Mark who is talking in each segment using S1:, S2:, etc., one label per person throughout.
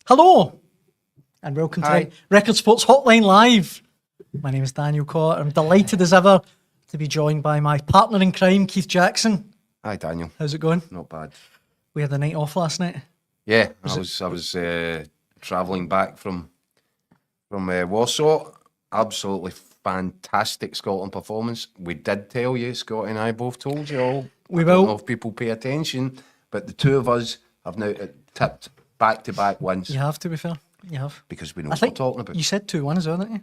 S1: Hello, and welcome
S2: Hi.
S1: to Record Sports Hotline Live. My name is Daniel Cotter. I'm delighted as ever to be joined by my partner in crime, Keith Jackson.
S2: Hi, Daniel.
S1: How's it going?
S2: Not bad.
S1: We had the night off last night.
S2: Yeah, I was travelling back from Warsaw. Absolutely fantastic Scotland performance. We did tell you, Scotty and I both told you all.
S1: We
S2: I don't
S1: will.
S2: know if people pay attention, but the two of us have now tipped back-to-back wins
S1: You have, to be fair. You have.
S2: because we know
S1: I
S2: what we're
S1: think
S2: talking about.
S1: you said 2-1 as well, didn't you?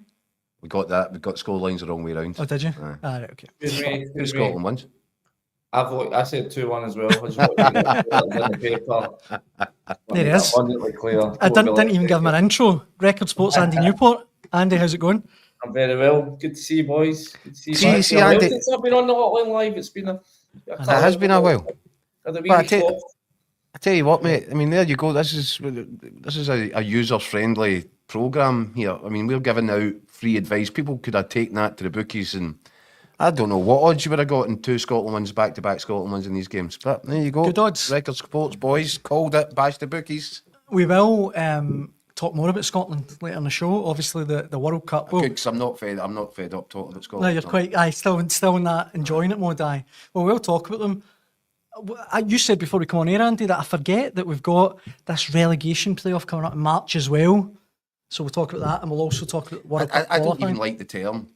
S2: We got that. We got score lines the wrong way round.
S1: Oh, did you?
S2: Aye.
S1: Right, okay.
S2: Two Scotland wins.
S3: I said 2-1 as well. I just want to make that in the paper.
S1: There it is.
S3: Abundantly clear.
S1: I didn't even give him an intro. Record Sports Andy Newport. Andy, how's it going?
S3: I'm very well. Good to see you, boys. Good to see you.
S2: See-
S3: back.
S2: see,
S3: Well,
S2: Andy-
S3: since I've been on the hotline live, it's been a
S2: It has been a while.
S3: Had a wee
S2: But I
S3: week
S2: tell-
S3: off.
S2: I tell you what, mate. I mean, there you go. This is a user-friendly program here. I mean, we're giving out free advice. People could have taken that to the bookies, and I don't know what odds you would have got in two Scotland wins, back-to-back Scotland wins in these games. But there you go.
S1: Good odds.
S2: Record Sports boys called it. Bash the bookies.
S1: We will talk more about Scotland later in the show. Obviously, the World Cup. Well,
S2: Because I'm not fed up talking about
S1: no,
S2: Scotland.
S1: you're quite. Still in that enjoying it mode. Well, we'll talk about them. You said before we come on air, Andy, that I forget that we've got this relegation playoff coming up in March as well. So we'll talk about that, and we'll also talk about World Cup
S2: I don't
S1: qualifying.
S2: even like the term.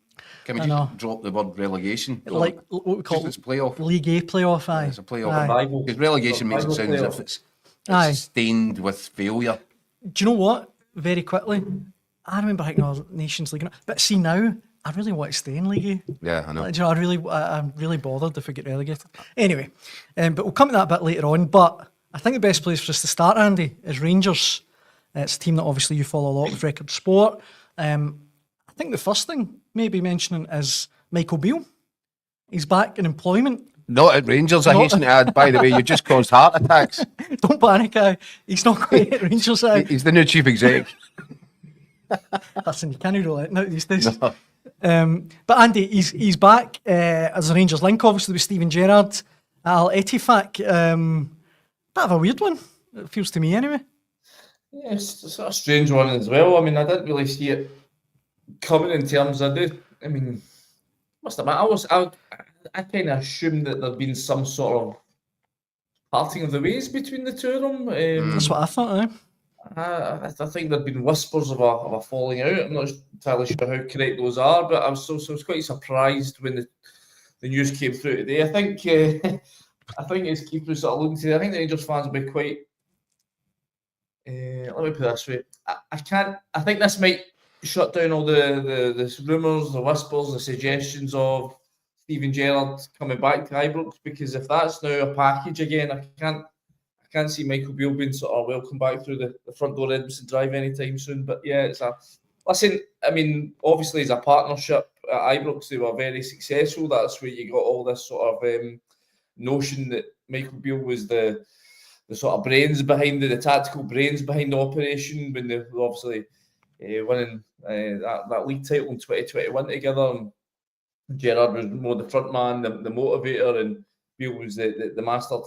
S2: Can we
S1: I know.
S2: just drop the word relegation?
S1: Like what we call
S2: Just it's playoff.
S1: League A playoff. Aye.
S2: It's a playoff.
S1: Aye.
S3: Bible.
S2: Because relegation makes it sound as if it's
S1: Aye.
S2: stained with failure.
S1: Do you know what? Very quickly, I remember thinking, "Oh, Nations League," but see now, I really want to stay in League A.
S2: Yeah, I know.
S1: Like, do you know, I'm really bothered if we get relegated. Anyway, but we'll come to that a bit later on. But I think the best place for us to start, Andy, is Rangers. It's a team that obviously you follow a lot with Record Sport. I think the first thing maybe mentioning is Michael Beale. He's back in employment.
S2: Not at Rangers, I hasten to add. By the way, you just caused heart attacks.
S1: Don't panic, he's not quite at Rangers.
S2: He's the new chief exec.
S1: Listen, you can't rule it out these days. But Andy, he's back as a Rangers link, obviously, with Steven Gerrard at Al-Ettifaq. Bit of a weird one, it feels to me anyway.
S3: Yeah, it's a sort of strange one as well. I mean, I didn't really see it coming in terms of I mean, must admit, I kind of assumed that there'd been some sort of parting of the ways between the two of them.
S1: That's what I thought,
S3: I think there'd been whispers of a falling out. I'm not entirely sure how correct those are, but I was quite surprised when the news came through today. I think as Keith was sort of looking to, I think the Rangers fans will be quite. Let me put it this way: I think this might shut down all the rumours, the whispers, the suggestions of Steven Gerrard coming back to Ibrox, because if that's now a package again, I can't see Michael Beale being sort of welcome back through the front door of Edmiston Drive anytime soon. But yeah, listen, I mean, obviously as a partnership at Ibrox, they were very successful. That's where you got all this sort of notion that Michael Beale was the sort of brains behind the tactical brains behind the operation when they were obviously winning that league title in 2021 together. And Gerrard was more the front man, the motivator, and Beale was the master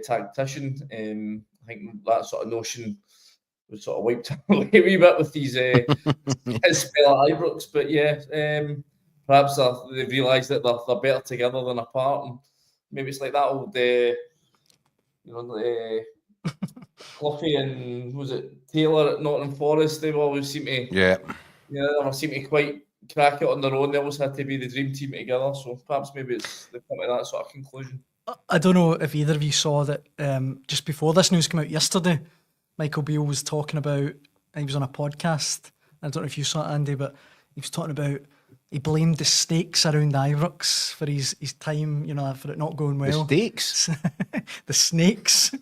S3: tactician. I think that sort of notion was sort of wiped away a wee bit with his spell at Ibrox. But yeah, perhaps they've realised that they're better together than apart. And maybe it's like that old, Cloughy and was it Taylor at Nottingham Forest? They always seem to,
S2: Yeah.
S3: they never seem to quite crack it on their own. They always had to be the dream team together. So perhaps maybe they've come to that sort of conclusion.
S1: I don't know if either of you saw that just before this news came out yesterday, Michael Beale was talking about, he was on a podcast, I don't know if you saw it, Andy, but he was talking about, he blamed the stakes around Ibrox for his time, for it not going well.
S2: The stakes?
S1: The snakes.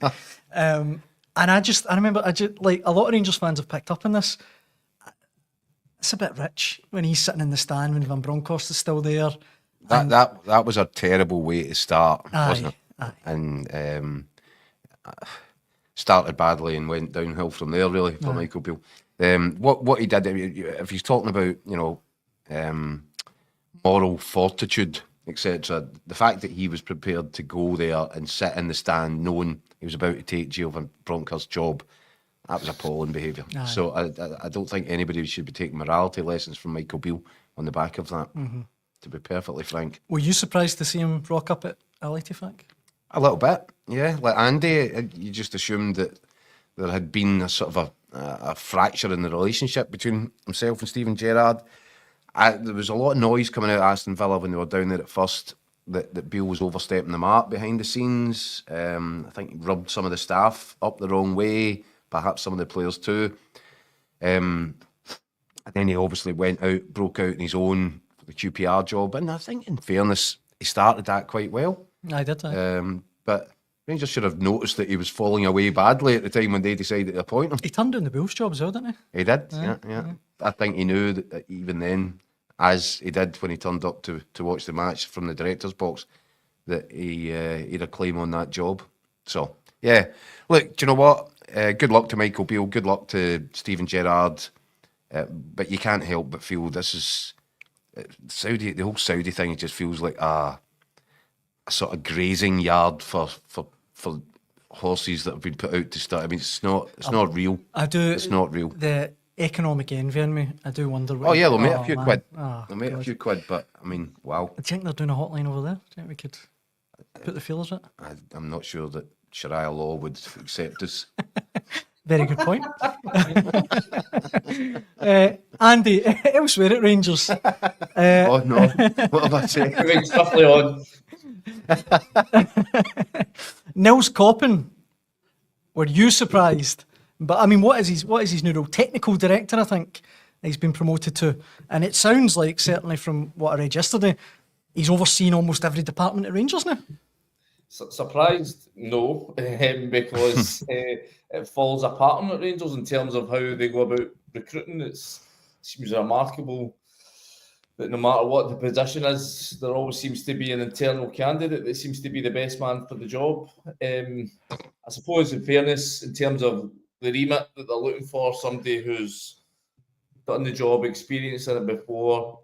S1: And I remember, like a lot of Rangers fans have picked up on this. It's a bit rich when he's sitting in the stand when Van Bronckhorst is still there.
S2: That was a terrible way to start, wasn't it?
S1: Aye.
S2: And started badly and went downhill from there, really, for Michael Beale. What he did, if he's talking about, moral fortitude, etc., the fact that he was prepared to go there and sit in the stand knowing he was about to take Gio Van Bronckhorst's job, That was appalling behaviour.
S1: Aye.
S2: So I don't think anybody should be taking morality lessons from Michael Beale on the back of that, to be perfectly frank.
S1: Were you surprised to see him rock up at Al-Ettifaq?
S2: A little bit, yeah. Like Andy, you just assumed that there had been a sort of a fracture in the relationship between himself and Steven Gerrard. There was a lot of noise coming out of Aston Villa when they were down there at first, that Beale was overstepping the mark behind the scenes. I think he rubbed some of the staff up the wrong way, perhaps some of the players too. And then he obviously went out, broke out on his own for the QPR job. And I think, in fairness, he started that quite well.
S1: I did.
S2: But Rangers should have noticed that he was falling away badly at the time when they decided to appoint him.
S1: He turned down the Beale's job as well, didn't he?
S2: He did, yeah. I think he knew that even then, as he did when he turned up to watch the match from the director's box, that he had a claim on that job. So, yeah. Look, do you know what? Good luck to Michael Beale. Good luck to Steven Gerrard. But you can't help but feel this is... Saudi. The whole Saudi thing, it just feels like a sort of grazing yard for horses that have been put out to start. I mean, it's not real.
S1: I do.
S2: It's not real.
S1: The economic envy in me, I do wonder.
S2: Oh yeah, they'll make a few
S1: man.
S2: quid.
S1: Oh,
S2: They'll make a few quid, but I mean, wow.
S1: Do you think they're doing a hotline over there? Do you think we could put the feelers out?
S2: I'm not sure that Sharia law would accept us.
S1: Very good point. Andy, elsewhere at Rangers.
S2: Oh no, what have I said?
S3: Moving swiftly on.
S1: Nils Coppin, were you surprised? But I mean, what is his new role? Technical director, I think he's been promoted to, and it sounds like, certainly from what I read yesterday, he's overseen almost every department at Rangers now.
S3: Surprised? No, because it falls apart at Rangers in terms of how they go about recruiting. It seems remarkable that no matter what the position is, there always seems to be an internal candidate that seems to be the best man for the job. I suppose, in fairness, in terms of the remit that they're looking for, somebody who's done the job, experienced in it before,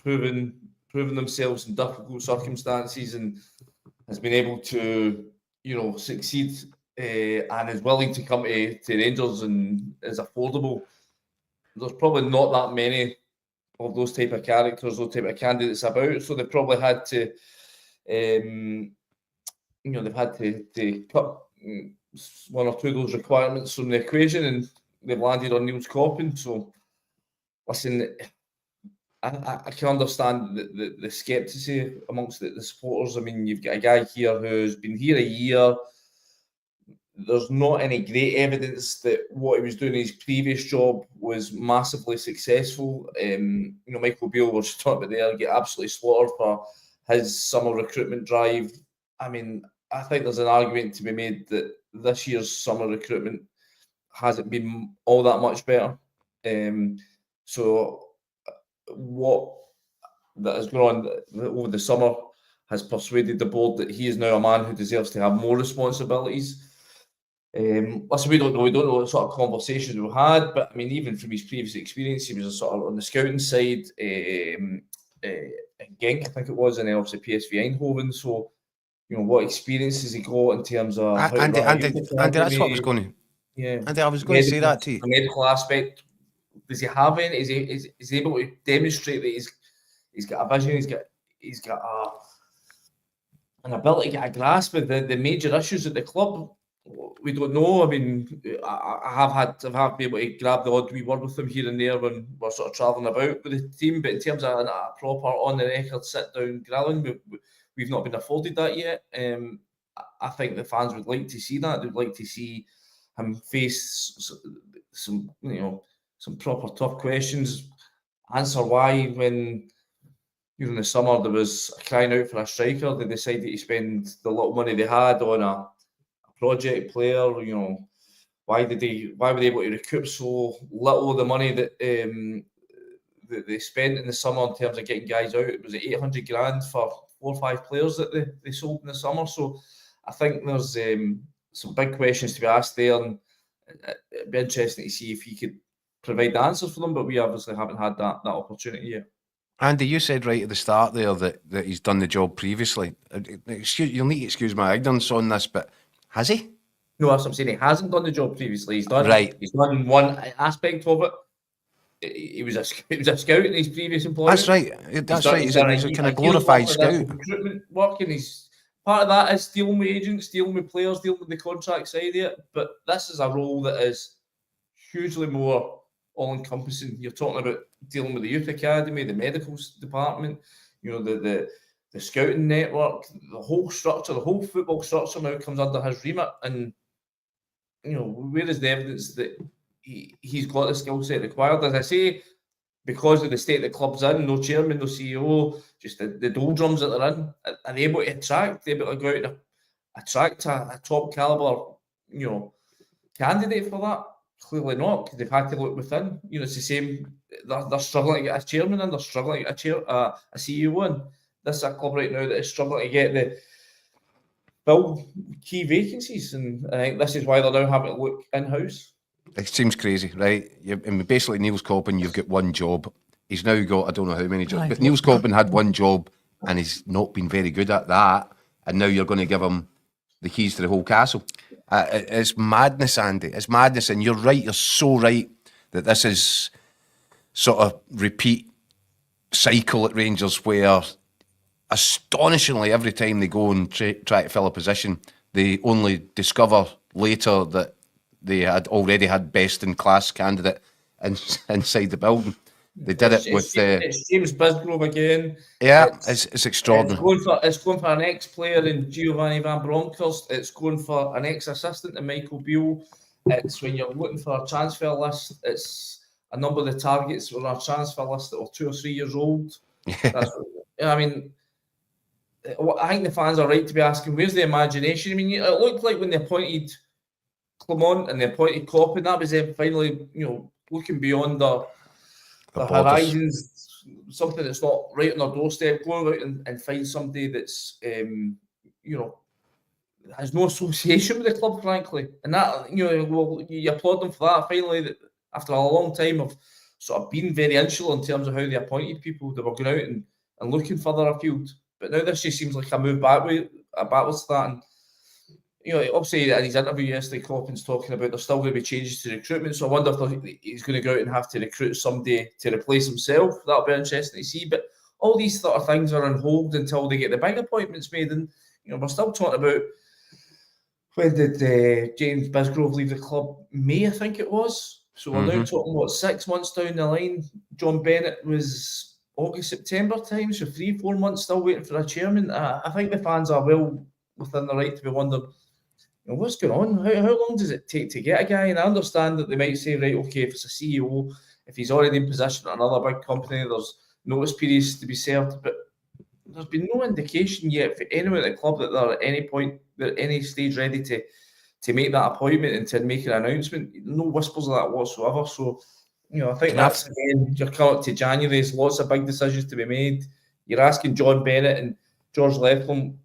S3: proven themselves in difficult circumstances, and has been able to, succeed, and is willing to come to Rangers and is affordable. There's probably not that many of those type of characters, those type of candidates about. So they've probably had to, they've had to cut one or two of those requirements from the equation, and they've landed on Nils Coppin. So, listen, I can understand the scepticism amongst the supporters. I mean, you've got a guy here who's been here a year. There's not any great evidence that what he was doing in his previous job was massively successful. Michael Beale was talking about there, get absolutely slaughtered for his summer recruitment drive. I mean, I think there's an argument to be made that this year's summer recruitment hasn't been all that much better. So what that has gone on over the summer has persuaded the board that he is now a man who deserves to have more responsibilities. Listen, we don't know what sort of conversations we've had, but I mean, even from his previous experience, he was a sort of on the scouting side in Genk, I think it was, and then obviously PSV Eindhoven. So, what experience has he got in terms of
S2: Andy, that's what I was going to.
S3: Yeah,
S2: Andy, I was going to say that to you.
S3: The medical aspect. Does he have any? Is he able to demonstrate that he's got a vision? He's got an ability to get a grasp of the major issues at the club. We don't know. I mean, I've been able to grab the odd wee word with him here and there when we're sort of travelling about with the team. But in terms of a proper on the record sit down grilling, we've not been afforded that yet. I think the fans would like to see that. They'd like to see him face some proper tough questions. Answer why, when during the summer there was a crying out for a striker, they decided to spend the little money they had on a project player. Why were they able to recoup so little of the money that they spent in the summer in terms of getting guys out? It was 800 grand for 4 or 5 players that they sold in the summer. So I think there's some big questions to be asked there, and it'd be interesting to see if he could provide the answers for them, but we obviously haven't had that opportunity yet.
S2: Andy, you said right at the start there that he's done the job previously. You'll need to excuse my ignorance on this, but has he?
S3: No, that's what I'm saying. He hasn't done the job previously. He's done one aspect of it. He was a scout in his previous employment.
S2: That's right. That's right. He's a kind of glorified scout.
S3: Recruitment work, and he's part of that is dealing with agents, dealing with players, dealing with the contract side of it. But this is a role that is hugely more all-encompassing. You're talking about dealing with the youth academy, the medical department, the scouting network, the whole structure, the whole football structure now comes under his remit. And where is the evidence that he's got the skill set required? As I say, because of the state the club's in, no chairman, no CEO, just the doldrums that they're in, are they able to attract? They're able to go out and attract a top caliber, candidate for that? Clearly not, because they've had to look within. It's the same. They're struggling to get a chairman in, they're struggling to get a CEO in. This is a club right now that is struggling to get fill key vacancies, and I think this is why they're now having to look in-house.
S2: It seems crazy, right? Basically, Niels Coppin, you've got one job. He's now got, I don't know how many jobs, but Niels Coppin had one job and he's not been very good at that. And now you're going to give him the keys to the whole castle. It's madness, Andy. It's madness. And you're right. You're so right that this is sort of repeat cycle at Rangers where astonishingly every time they go and try to fill a position, they only discover later that they had already had best-in-class candidate inside the building. They did it with...
S3: It's James Bisgrove again.
S2: Yeah, it's extraordinary.
S3: It's going for an ex-player in Giovanni Van Bronckhorst. It's going for an ex-assistant in Michael Beale. It's when you're looking for a transfer list, it's a number of the targets on our transfer list that were 2 or 3 years old. I mean, I think the fans are right to be asking, where's the imagination? I mean, it looked like when they appointed Clement and they appointed Coppin, that was them finally, looking beyond the horizons, something that's not right on their doorstep, going out and find somebody that's, has no association with the club, frankly. And that, you applaud them for that. Finally, after a long time of sort of being very insular in terms of how they appointed people, they were going out and looking further afield. But now this just seems like a move backwards to that. And, obviously in his interview yesterday, Coppin's talking about there's still going to be changes to recruitment. So I wonder if he's going to go out and have to recruit somebody to replace himself. That'll be interesting to see. But all these sort of things are on hold until they get the big appointments made. And, we're still talking about, when did James Bisgrove leave the club? May, I think it was. So we're now talking, 6 months down the line. John Bennett was August, September time. So 3-4 months still waiting for a chairman. I think the fans are well within the right to be wondering, what's going on? How long does it take to get a guy? And I understand that they might say, right, okay, if it's a CEO, if he's already in position at another big company, there's notice periods to be served. But there's been no indication yet for anyone at the club that they're at any point, they're at any stage ready to make that appointment and to make an announcement. No whispers of that whatsoever. So, I think that's, again, you're coming up to January, there's lots of big decisions to be made. You're asking John Bennett and George Letham,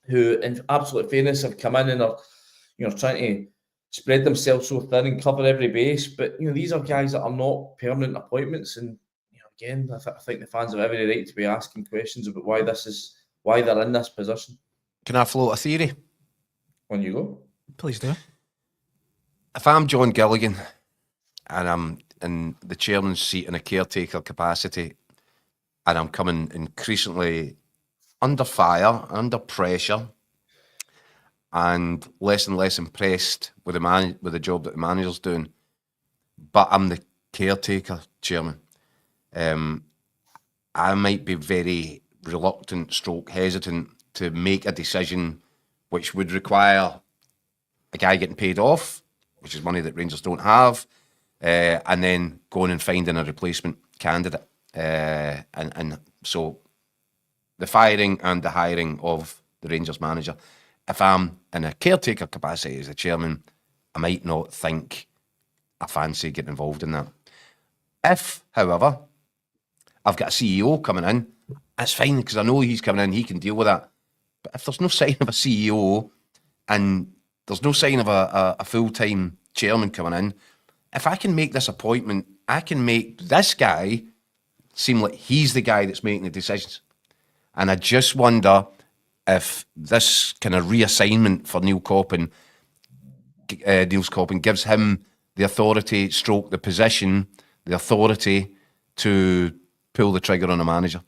S3: who, in absolute fairness, have come in and are, trying to spread themselves so thin and cover every base. But, these are guys that are not permanent appointments. And, again, I think the fans have every right to be asking questions about why they're in this position.
S2: Can I float a theory?
S3: On you go.
S1: Please do.
S2: If I'm John Gilligan and I'm in the chairman's seat in a caretaker capacity and I'm coming increasingly under fire, under pressure, and less impressed with the job that the manager's doing, but I'm the caretaker chairman, I might be very reluctant, hesitant to make a decision which would require a guy getting paid off, which is money that Rangers don't have, and then going and finding a replacement candidate. And so the firing and the hiring of the Rangers manager, if I'm in a caretaker capacity as a chairman, I might not think I fancy getting involved in that. If, however, I've got a CEO coming in, that's fine, because I know he's coming in, he can deal with that. But if there's no sign of a CEO and there's no sign of a full-time chairman coming in, if I can make this appointment, I can make this guy seem like he's the guy that's making the decisions. And I just wonder if this kind of reassignment for Neil Coppin Niels Coppin gives him the authority, stroke the position, the authority to pull the trigger on a manager.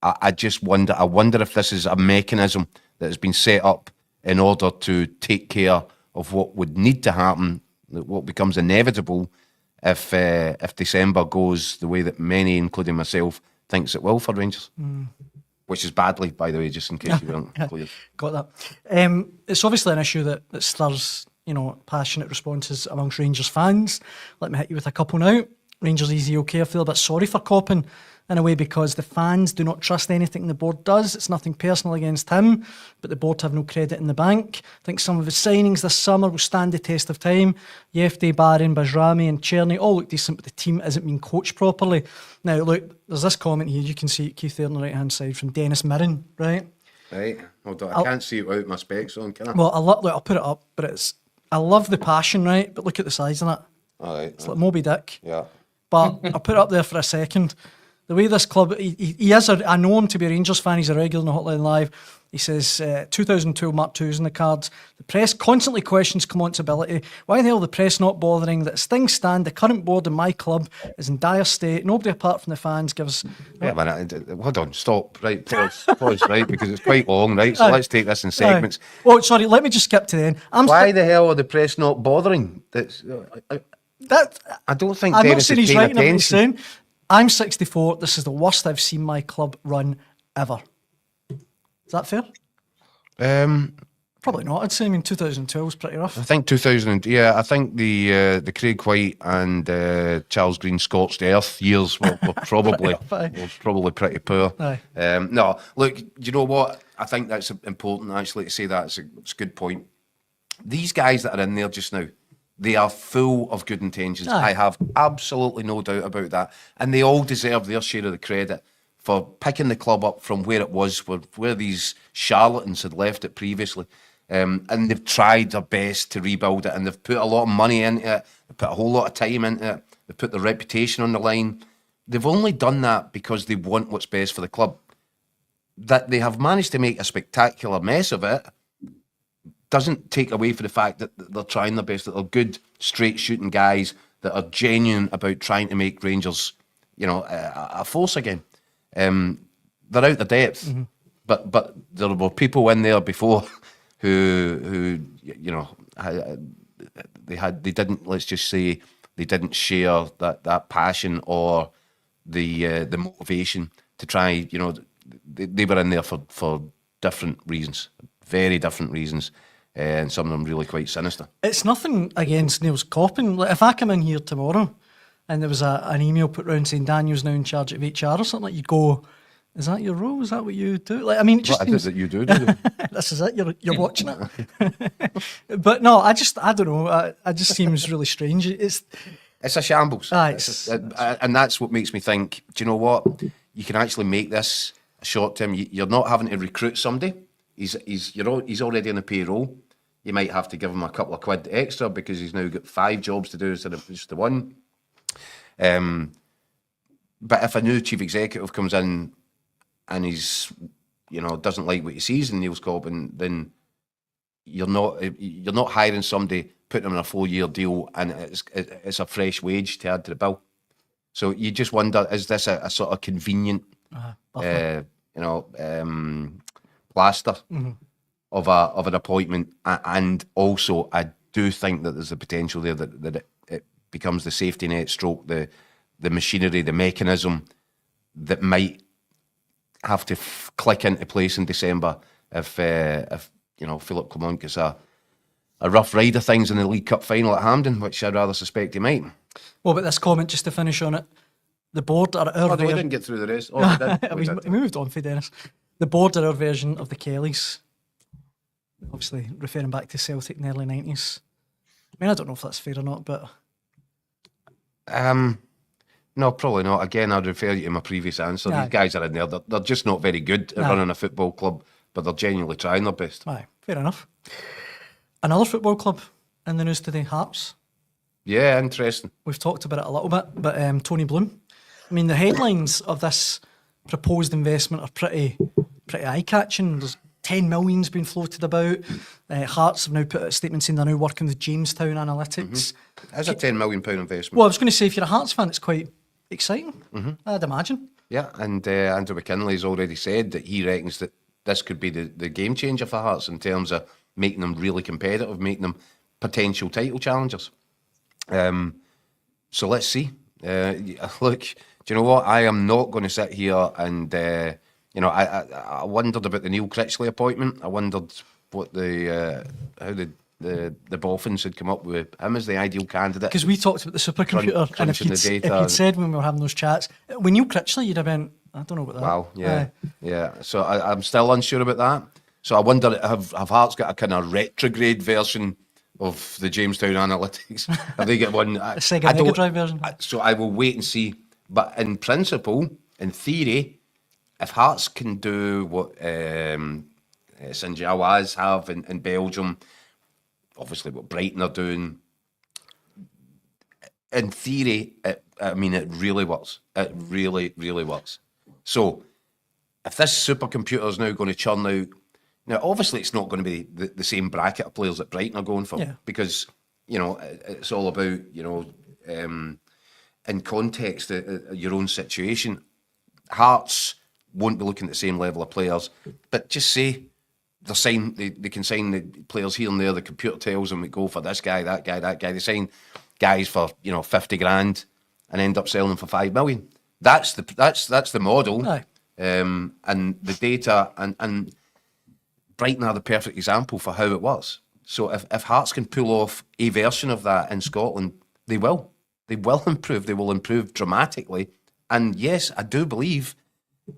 S2: I just wonder. I wonder if this is a mechanism that has been set up in order to take care of what would need to happen, what becomes inevitable if December goes the way that many, including myself, thinks it will for Rangers. Which is badly, by the way, just in case you weren't clear.
S1: Got that. It's obviously an issue that stirs, passionate responses amongst Rangers fans. Let me hit you with a couple now. Rangers Easy OK, I feel a bit sorry for Coppin in a way because the fans do not trust anything the board does. It's nothing personal against him, but the board have no credit in the bank. I think some of his signings this summer will stand the test of time. Yefte, Barron, Bajrami and Cherny all look decent, but the team isn't being coached properly. Now, look, there's this comment here. You can see it, Keith, there on the right-hand side from Dennis Mirren, right?
S2: Right. Hold on. I can't see it without my specs on, can I?
S1: Well, I'll put it up, but I love the passion, right? But look at the size of it.
S2: All right.
S1: It's like Moby Dick.
S2: Yeah.
S1: But I'll put it up there for a second. The way this club, he is, I know him to be a Rangers fan, he's a regular in the Hotline Live. He says, 2002 Mark II's in the cards. The press constantly questions Clement's ability. Why the hell the press not bothering? That as things stand, the current board in my club is in dire state. Nobody apart from the fans gives...
S2: Wait a minute, hold on, stop, right, pause, right, because it's quite long, right, so let's take this in segments.
S1: Oh, sorry, let me just skip to the end.
S2: Why the hell are the press not bothering? I don't think
S1: I'm not
S2: Dennis
S1: saying
S2: is
S1: he's
S2: paying
S1: right in what he's
S2: attention.
S1: saying. I'm 64. This is the worst I've seen my club run ever. Is that fair? Probably not. I'd say. 2012 was pretty rough.
S2: I think 2000. Yeah, I think the Craig White and Charles Green scorched earth years were probably pretty poor.
S1: Aye.
S2: No, look, you know what? I think that's important actually to say that. It's a good point. These guys that are in there just now, they are full of good intentions.
S1: Aye.
S2: I have absolutely no doubt about that. And they all deserve their share of the credit for picking the club up from where it was, where these charlatans had left it previously. And they've tried their best to rebuild it, and they've put a lot of money into it, they've put a whole lot of time into it, they've put their reputation on the line. They've only done that because they want what's best for the club. That they have managed to make a spectacular mess of it doesn't take away from the fact that they're trying their best, that they're good, straight shooting guys that are genuine about trying to make Rangers, a force again. They're out the depth, but there were people in there before who they didn't, let's just say, they didn't share that passion or the motivation to try. They were in there for different reasons, very different reasons. And some of them really quite sinister. It's
S1: nothing against Niels Coppin. Like, if I come in here tomorrow and there was an email put round saying Daniel's now in charge of HR or something, like, you go, is that your role? Is that what you do? Like, it just
S2: seems... that you do.
S1: This is it. You're watching it. But no, I don't know. It just seems really strange. It's
S2: a shambles.
S1: And
S2: that's what makes me think, do you know what? You can actually make this a short term. You're not having to recruit somebody. He's already on the payroll. You might have to give him a couple of quid extra because he's now got 5 jobs to do instead of just the one. But if a new chief executive comes in and he's, doesn't like what he sees in Niels Coppin, then you're not hiring somebody, putting them in a 4-year deal, and it's a fresh wage to add to the bill. So you just wonder, is this a sort of convenient, plaster of an appointment? And also, I do think that there's a potential there that it becomes the safety net stroke, the machinery, the mechanism that might have to click into place in December if Philip Clement gets a rough ride of things in the League Cup final at Hampden, which I'd rather suspect he might.
S1: Well, but this comment, just to finish on it, the board are our
S2: we didn't get through the rest. Oh, we did.
S1: We moved on for Dennis. The board are our version of the Kellys. Obviously, referring back to Celtic in the early 90s. I don't know if that's fair or not, but...
S2: No, probably not. Again, I'd refer you to my previous answer.
S1: Aye.
S2: These guys are in there. They're just not very good at running a football club, but they're genuinely trying their best.
S1: Aye, fair enough. Another football club in the news today, Hearts.
S2: Yeah, interesting.
S1: We've talked about it a little bit, but Tony Bloom. The headlines of this proposed investment are pretty eye-catching. There's 10 million's been floated about. Hearts have now put out a statement saying they're now working with Jamestown Analytics.
S2: That's a £10 million investment.
S1: Well, I was going to say, if you're a Hearts fan, it's quite exciting, I'd imagine.
S2: Yeah, and Andrew McKinley's already said that he reckons that this could be the game changer for Hearts in terms of making them really competitive, making them potential title challengers. So let's see. Look, do you know what? I am not going to sit here and, I wondered about the Neil Critchley appointment. I wondered what how the Boffins had come up with him as the ideal candidate.
S1: Because we talked about the supercomputer, and if you'd said when we were having those chats, when Neil Critchley, you'd have been, I don't know about that.
S2: Wow, yeah. So I'm still unsure about that. So I wonder, have Hearts got a kind of retrograde version of the Jamestown Analytics? Have they got one?
S1: A Sega Mega Drive version?
S2: So I will wait and see. But in principle, in theory, if Hearts can do what Saint-Gilloise have in Belgium, obviously what Brighton are doing, in theory, it really works. It really, really works. So if this supercomputer is now going to churn out, now obviously it's not going to be the same bracket of players that Brighton are going for, because it's all about in context your own situation. Hearts won't be looking at the same level of players, but just say they can sign the players here and there. The computer tells them we go for this guy, that guy, that guy. They sign guys for 50 grand and end up selling them for 5 million. That's the model.
S1: Aye.
S2: And the data and Brighton are the perfect example for how it was. So if Hearts can pull off a version of that in Scotland, they will. They will improve. They will improve dramatically. And yes, I do believe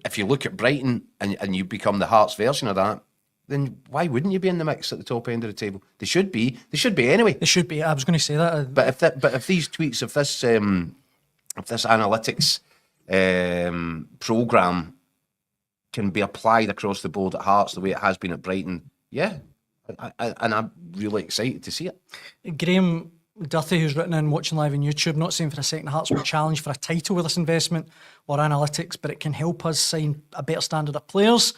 S2: if you look at Brighton and you become the Hearts version of that, then why wouldn't you be in the mix at the top end of the table? They should be. They should be anyway.
S1: They should be. I was going to say that.
S2: But if these tweets, if this analytics program can be applied across the board at Hearts the way it has been at Brighton, and I'm really excited to see it.
S1: Graham Duthie, who's written in watching live on YouTube, not saying for a second Hearts will challenge for a title with this investment or analytics, but it can help us sign a better standard of players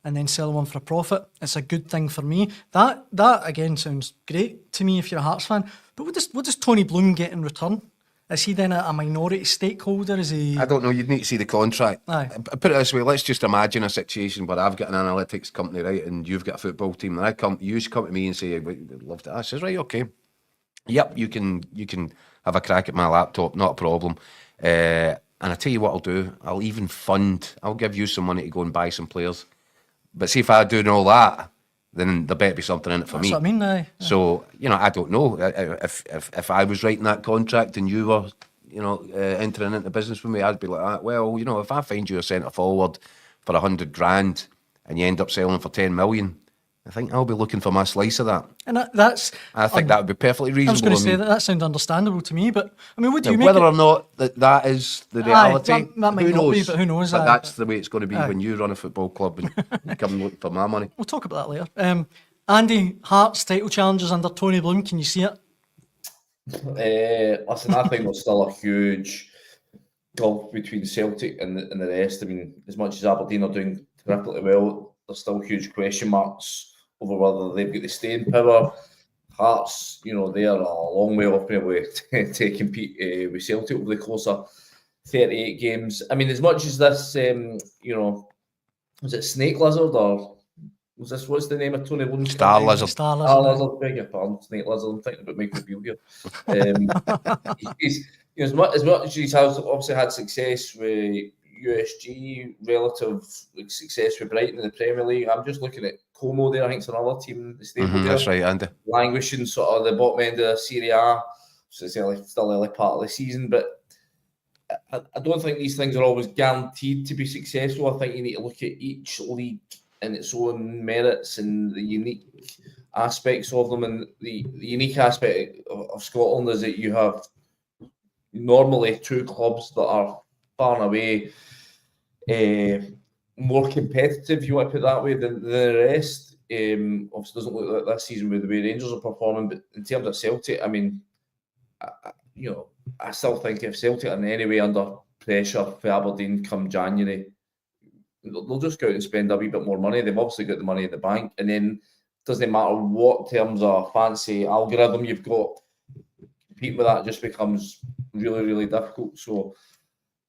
S1: and then sell them for a profit. It's a good thing for me. That again sounds great to me if you're a Hearts fan. But what does Tony Bloom get in return? Is he then a minority stakeholder? Is he?
S2: I don't know. You'd need to see the contract.
S1: Aye.
S2: Put it this way. Let's just imagine a situation where I've got an analytics company, right, and you've got a football team, and you come to me and say, "We'd love to." I says, "Right, okay. Yep, you can have a crack at my laptop, not a problem." And I tell you what I'll do. I'll give you some money to go and buy some players. But see, if I do all that, then there better be something in it for me.
S1: That's what I mean, aye.
S2: So, I don't know. If I was writing that contract and you were, entering into business with me, I'd be like, well, if I find you a centre forward for 100 grand and you end up selling for 10 million, I think I'll be looking for my slice of that.
S1: And that's...
S2: I think that would be perfectly reasonable.
S1: I was going to say that sounds understandable to me, but, what do you make
S2: whether or not that is the reality,
S1: that might
S2: who
S1: not
S2: knows?
S1: be, but who knows?
S2: But that's the way it's going to be when you run a football club and you come and look for my money.
S1: We'll talk about that later. Andy, Hearts title challenges under Tony Bloom, can you see it?
S3: Listen, I think there's still a huge gulf between Celtic and the rest. I mean, as much as Aberdeen are doing terrifically well, there's still huge question marks over whether they've got the staying power. Hearts, they are a long way off being able to compete with Celtic over the course of 38 games. I mean, as much as this, was it Snake Lizard or was this, what's the name of Tony Bloom's
S2: Star Lizard.
S1: Star Lizard.
S3: Beg your pardon, Snake Lizard. I'm thinking about Michael Beale here. He's, as much as he's obviously had success with USG, relative success with Brighton in the Premier League. I'm just looking at Como there. I think it's another team in the stable there.
S2: That's right, Andy.
S3: Languishing sort of the bottom end of the Serie A. So it's still early part of the season, but I don't think these things are always guaranteed to be successful. I think you need to look at each league and its own merits and the unique aspects of them. And the unique aspect of Scotland is that you have normally two clubs that are far and away more competitive, if you want to put it that way, than the rest. Obviously, doesn't look like this season with the way Rangers are performing, but in terms of Celtic, I mean, I still think if Celtic are in any way under pressure for Aberdeen come January, they'll just go out and spend a wee bit more money. They've obviously got the money in the bank, and then doesn't matter what terms of fancy algorithm you've got, compete with that just becomes really, really difficult. So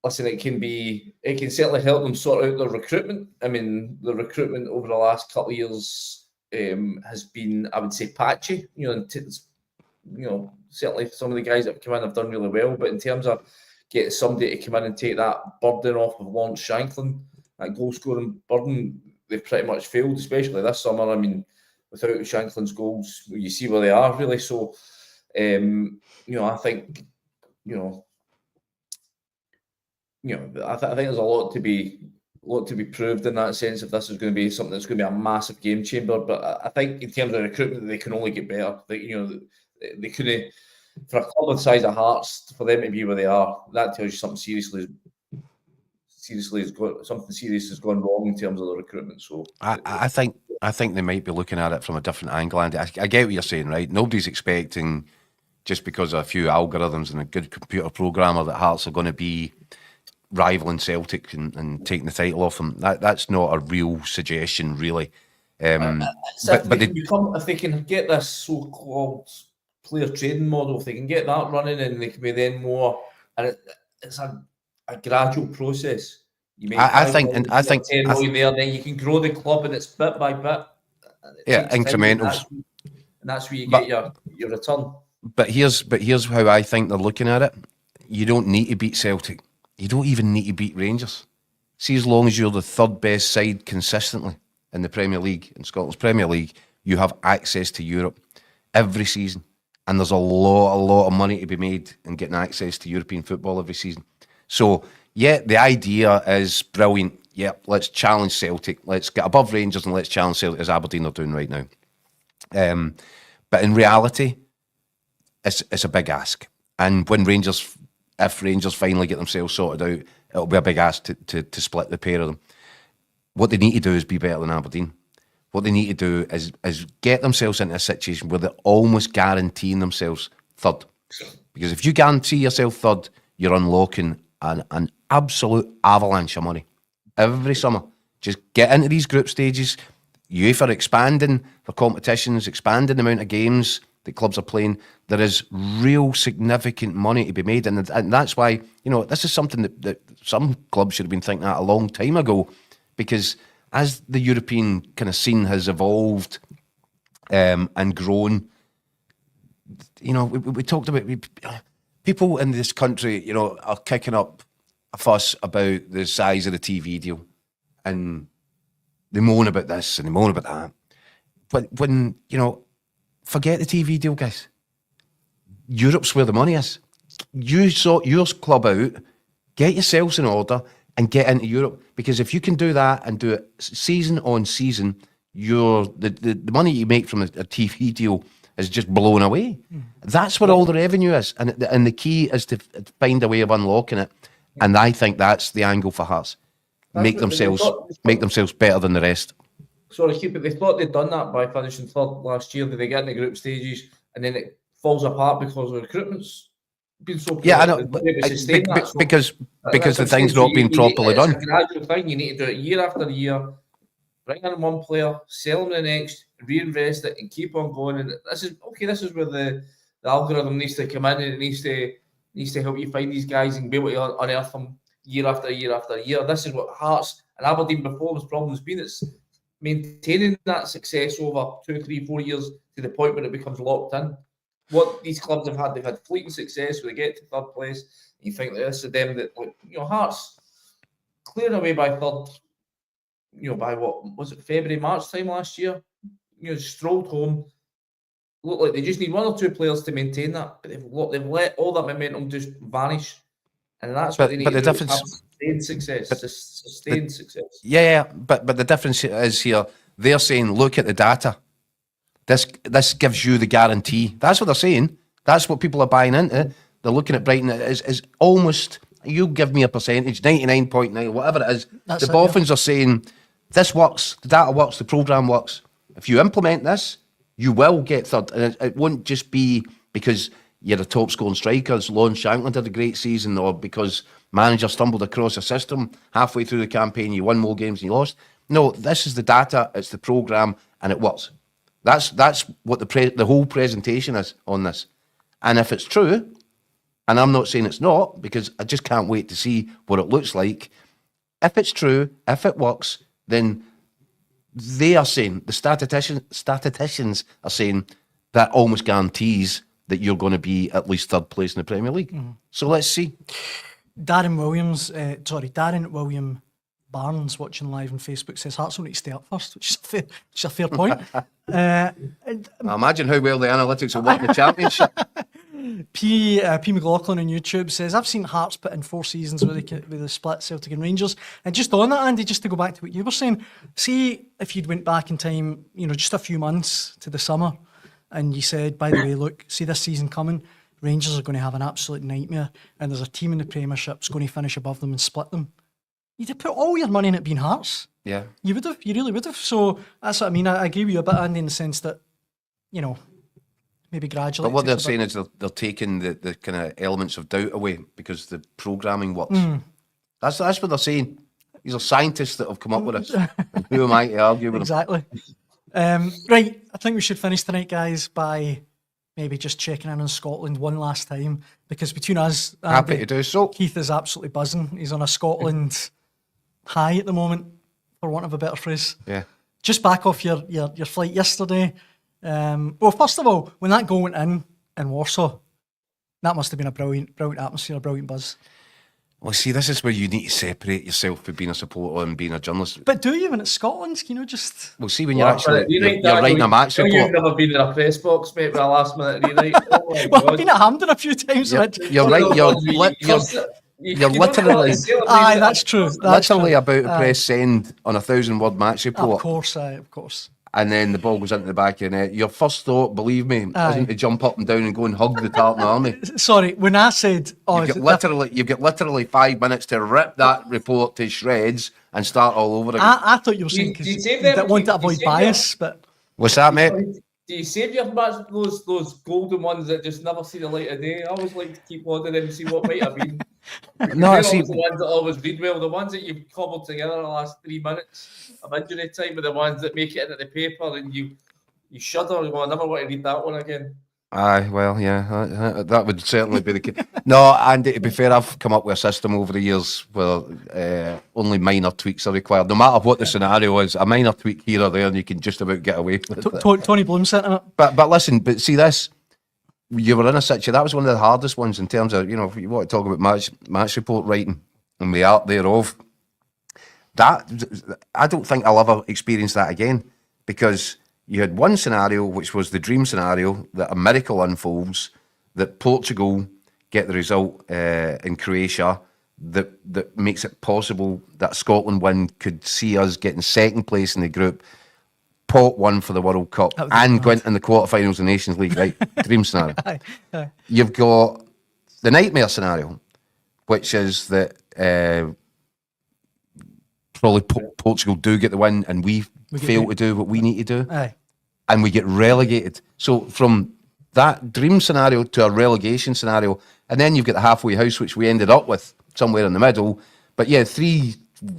S3: listen, it can certainly help them sort out their recruitment. I mean, the recruitment over the last couple of years has been, I would say, patchy. Certainly some of the guys that have come in have done really well, but in terms of getting somebody to come in and take that burden off of Lawrence Shankland, that goal scoring burden, they've pretty much failed, especially this summer. I mean, without Shankland's goals, you see where they are really. So, I think, I think there's a lot to be proved in that sense if this is going to be something that's going to be a massive game changer. But I think in terms of recruitment, they can only get better. They couldn't, for a club of the size of Hearts, for them to be where they are, that tells you something serious has gone wrong in terms of the recruitment. So
S2: I think they might be looking at it from a different angle. And I get what you're saying, right? Nobody's expecting, just because of a few algorithms and a good computer programmer, that Hearts are going to be rivaling Celtic and taking the title off them. That's not a real suggestion, really.
S3: If they can get this so-called player trading model, if they can get that running, and they can be then more, and it's a gradual process.
S2: I think
S3: 10 million there, then you can grow the club, and it's bit by bit.
S2: Incrementals.
S3: And that's where you get your return.
S2: But here's how I think they're looking at it. You don't need to beat Celtic. You don't even need to beat Rangers. See, as long as you're the third best side consistently in the Premier League, in Scotland's Premier League, you have access to Europe every season. And there's a lot of money to be made in getting access to European football every season. So, yeah, the idea is brilliant. Yeah, let's challenge Celtic. Let's get above Rangers and let's challenge Celtic, as Aberdeen are doing right now. But in reality, it's a big ask. And if Rangers finally get themselves sorted out, it'll be a big ask to split the pair of them. What they need to do is be better than Aberdeen. What they need to do is get themselves into a situation where they're almost guaranteeing themselves third. Because if you guarantee yourself third, you're unlocking an absolute avalanche of money every summer. Just get into these group stages. UEFA are expanding the competitions, expanding the amount of games that clubs are playing. There is real significant money to be made. And that's why, this is something that some clubs should have been thinking at a long time ago. Because as the European kind of scene has evolved and grown, we talked about people in this country, are kicking up a fuss about the size of the TV deal, and they moan about this and they moan about that. But when forget the TV deal, guys. Europe's where the money is. You sort your club out, get yourselves in order, and get into Europe. Because if you can do that and do it season on season, the money you make from a TV deal is just blown away. That's where all the revenue is. And the key is to find a way of unlocking it. And I think that's the angle for Hearts. Make themselves better than the rest.
S3: Sorry, but they thought they'd done that by finishing third last year. Did they get in the group stages and then it falls apart because the recruitment's been so poor?
S2: Yeah, I know, because the thing's not been properly done.
S3: It's a gradual thing. You need to do it year after year. Bring in one player, sell them the next, reinvest it, and keep on going. And this is where the algorithm needs to come in, and it needs to help you find these guys and be able to unearth them year after year after year. This is what Hearts and Aberdeen before was problems been. It's maintaining that success over 2, 3, 4 years to the point where it becomes locked in. What these clubs have had, they've had fleeting success where they get to third place. And you think that this is them that, Hearts clearing away by third, by what was it, February, March time last year? Strolled home. Look like they just need 1 or 2 players to maintain that, but they've let all that momentum just vanish, and that's what they need to do. Sustained success.
S2: Yeah. But the difference is here. They're saying, look at the data. This gives you the guarantee. That's what they're saying. That's what people are buying into. They're looking at Brighton as almost. You give me a percentage, 99.9, whatever it is. The Boffins are saying this works. The data works. The program works. If you implement this, you will get third. And it won't just be because you're a top scoring striker, as Lon Shankland had a great season, or because manager stumbled across a system halfway through the campaign, you won more games than you lost. No, this is the data, it's the programme, and it works. That's what the whole presentation is on this. And if it's true, and I'm not saying it's not, because I just can't wait to see what it looks like. If it's true, if it works, then they are saying, the statisticians are saying that almost guarantees that you're going to be at least third place in the Premier League. So let's see.
S1: Darren William Barnes, watching live on Facebook, says Hearts will need to stay up first, which is a fair point.
S2: Imagine how well the analytics will work in the Championship.
S1: P. McLaughlin on YouTube says, I've seen Hearts put in 4 seasons with the split Celtic and Rangers. And just on that, Andy, just to go back to what you were saying, see if you'd went back in time, just a few months to the summer, and you said, by the way, look, see this season coming, Rangers are going to have an absolute nightmare, and there's a team in the Premiership that's going to finish above them and split them. You'd have put all your money in it being Hearts.
S2: Yeah.
S1: You would have. You really would have. So that's what I mean. I agree with you a bit, Andy, in the sense that, maybe gradually.
S2: But what they're saying is they're taking the kind of elements of doubt away because the programming works. That's what they're saying. These are scientists that have come up with this. And who am I to argue with them?
S1: Exactly. Right, I think we should finish tonight, guys, by maybe just checking in on Scotland one last time, because between us,
S2: Happy to do so.
S1: Keith is absolutely buzzing. He's on a Scotland high at the moment, for want of a better phrase.
S2: Yeah.
S1: Just back off your flight yesterday. Well, first of all, when that goal went in Warsaw, that must have been a brilliant atmosphere, a brilliant buzz.
S2: Well, see, this is where you need to separate yourself from being a supporter and being a journalist.
S1: But do you when it's Scotland? Just...
S2: Well, see, when you're writing a match report.
S3: You've never been in a press box, mate, with a last minute rewrite.
S1: Well, I've been at Hampden a few times.
S2: You're right. You're literally.
S1: Aye, that's true. That's
S2: literally
S1: true.
S2: about to press send on a 1,000-word match report.
S1: Of course.
S2: And then the ball goes into the back of your net. Your first thought, believe me, isn't to jump up and down and go and hug the Tartan Army.
S1: Sorry, when I said...
S2: You've got literally 5 minutes to rip that report to shreds and start all over again.
S1: I thought you were saying because you didn't want to avoid bias, but...
S2: What's that, mate?
S3: Do you save your match, those golden ones that just never see the light of day? I always like to keep one of them and see what might have been.
S2: No, I see.
S3: The ones that always read well, the ones that you've cobbled together in the last 3 minutes of injury time, are the ones that make it into the paper and you shudder. I never want to read that one again.
S2: Aye, well, yeah, that would certainly be the case. No, Andy, to be fair, I've come up with a system over the years where only minor tweaks are required. No matter what the scenario is, a minor tweak here or there, and you can just about get away with it.
S1: Tony Bloom sent it.
S2: But listen, see this, you were in a situation, that was one of the hardest ones in terms of, if you want to talk about match report writing and the art thereof. That, I don't think I'll ever experience that again, because you had one scenario, which was the dream scenario, that a miracle unfolds, that Portugal get the result in Croatia, that makes it possible that Scotland win could see us getting second place in the group, pot one for the World Cup, and go into the quarterfinals of the Nations League, right? Dream scenario.
S1: Aye.
S2: You've got the nightmare scenario, which is that probably Portugal do get the win and we fail to do what we need to do.
S1: Aye.
S2: And we get relegated. So from that dream scenario to a relegation scenario, and then you've got the halfway house, which we ended up with somewhere in the middle. But yeah, 3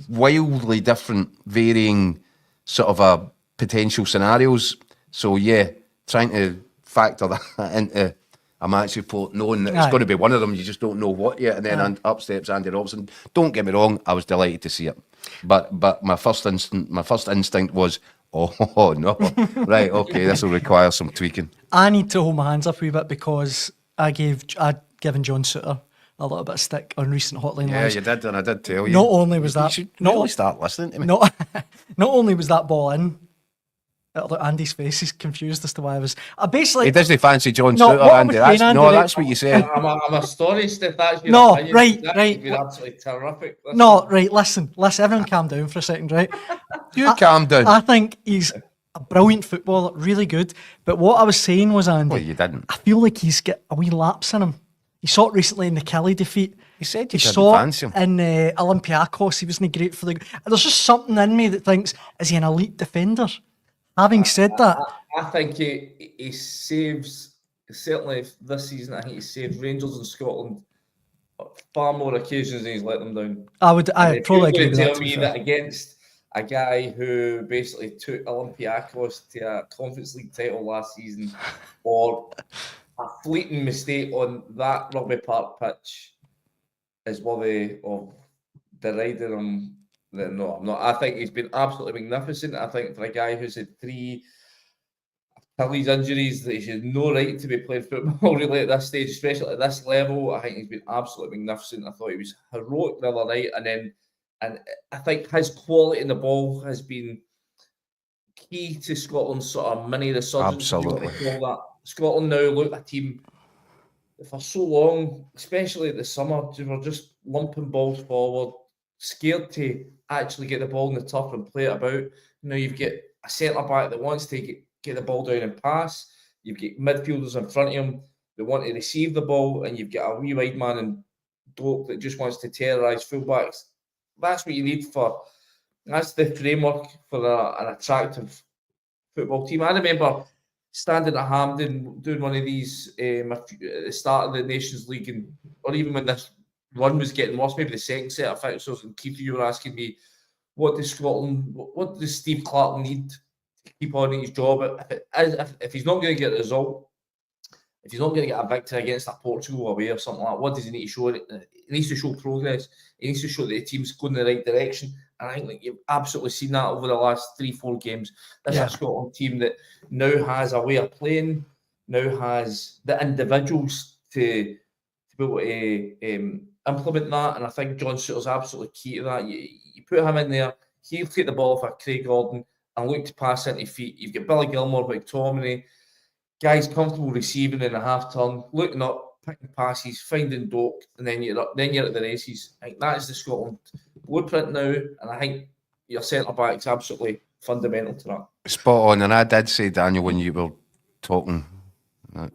S2: wildly different, varying sort of potential scenarios. So yeah, trying to factor that into a match report, knowing that it's going to be one of them, you just don't know what yet. And then up steps Andy Robertson. Don't get me wrong, I was delighted to see it. But my first instinct was, oh no, right, okay, this will require some tweaking.
S1: I need to hold my hands up a wee bit because I'd given John Suter a little bit of stick on recent Hotline Lives.
S2: Yeah, you did, and I did tell you.
S1: Not only was that...
S2: You should really start listening to me.
S1: Not only was that ball in, Andy's face, he's confused as to why I was... Basically...
S2: He doesn't fancy John Suter, Andy. That's what you said.
S3: I'm astonished if that's your
S1: No,
S3: opinion.
S1: right.
S3: That'd be absolutely terrific.
S1: Listen, everyone calm down for a second, right?
S2: Calm down.
S1: I think he's a brilliant footballer, really good. But what I was saying was, Andy...
S2: Well, you didn't.
S1: I feel like he's got a wee lapse in him. You saw it recently in the Kelly defeat.
S2: He said you
S1: saw
S2: fancy him.
S1: In Olympiacos, he wasn't great for the... There's just something in me that thinks, is he an elite defender? Having said that...
S3: I think he saves, certainly this season, I think he saved Rangers and Scotland far more occasions than he's let them down.
S1: I probably agree with that.
S3: Tell
S1: To be
S3: me
S1: fair.
S3: that against a guy who basically took Olympiacos to a Conference League title last season, or a fleeting mistake on that rugby park pitch is worthy of deriding him. Then no, I'm not. I think he's been absolutely magnificent. I think for a guy who's had 3 Achilles injuries, that he's had no right to be playing football really at this stage, especially at this level. I think he's been absolutely magnificent. I thought he was heroic the other night, and I think his quality in the ball has been key to Scotland's sort of mini resurgence. If you want to call that. Scotland now look a team for so long, especially at the summer, they were just lumping balls forward, scared to actually get the ball in the turf and play it about. Now you've got a centre back that wants to get the ball down and pass. You've got midfielders in front of him that want to receive the ball, and you've got a wee wide man in Doak that just wants to terrorise fullbacks. That's what you need that's the framework for an attractive football team. I remember standing at Hampden doing one of these at the start of the Nations League, or even when this run was getting worse, maybe the second set of fixtures, and Keith, you were asking me, what does Steve Clarke need to keep on his job? If he's not going to get a result, if he's not going to get a victory against a Portugal away or something like that, what does he need to show? He needs to show progress. He needs to show that the team's going in the right direction. And I think you've absolutely seen that over the last 3-4 games. This is a Scotland team that now has a way of playing, now has the individuals to be able to implement that. And I think John Souttar's absolutely key to that. You put him in there, he'll take the ball off of Craig Gordon and look to pass into feet. You've got Billy Gilmore, McTominay, guys comfortable receiving in a half turn, looking up, picking passes, finding Doak, and then you're at the races. I think that is the Scotland blueprint now, and I think your centre back's absolutely fundamental to that.
S2: Spot on, and I did say, Daniel, when you were talking